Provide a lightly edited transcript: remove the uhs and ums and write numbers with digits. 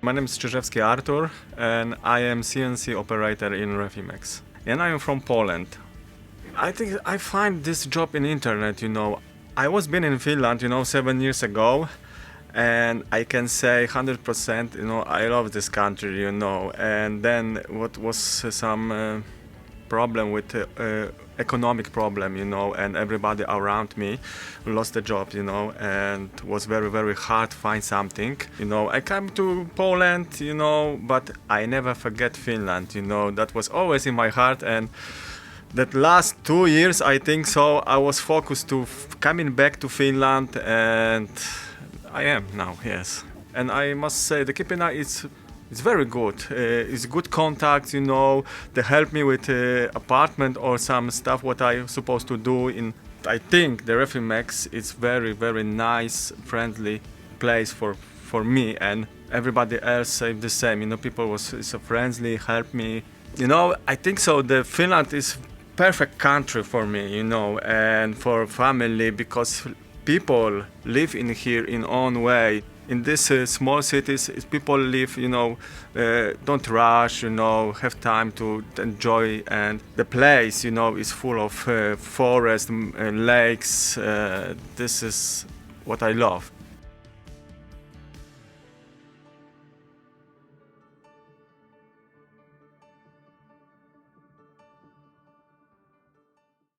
My name is Czyzewski Artur, and I am CNC operator in Refimex. And I am from Poland. I think I find this job in internet, I was been in Finland, 7 years ago, and I can say 100%, I love this country, And then what was some problem with economic problem, and everybody around me lost the job, and it was very, very hard to find something. I came to Poland, but I never forget Finland, that was always in my heart. And that last 2 years, I think so, I was focused to coming back to Finland, and I am now, yes. And I must say the Kipinä it's very good. It's good contact, They help me with apartment or some stuff what I supposed to do. I think the Refimex is very, very nice, friendly place for me, and everybody else say the same. People was so friendly, help me. I think so. The Finland is perfect country for me, and for family, because people live in here in own way. In these small cities, people live, don't rush, have time to enjoy, and the place, is full of forest, lakes. This is what I love.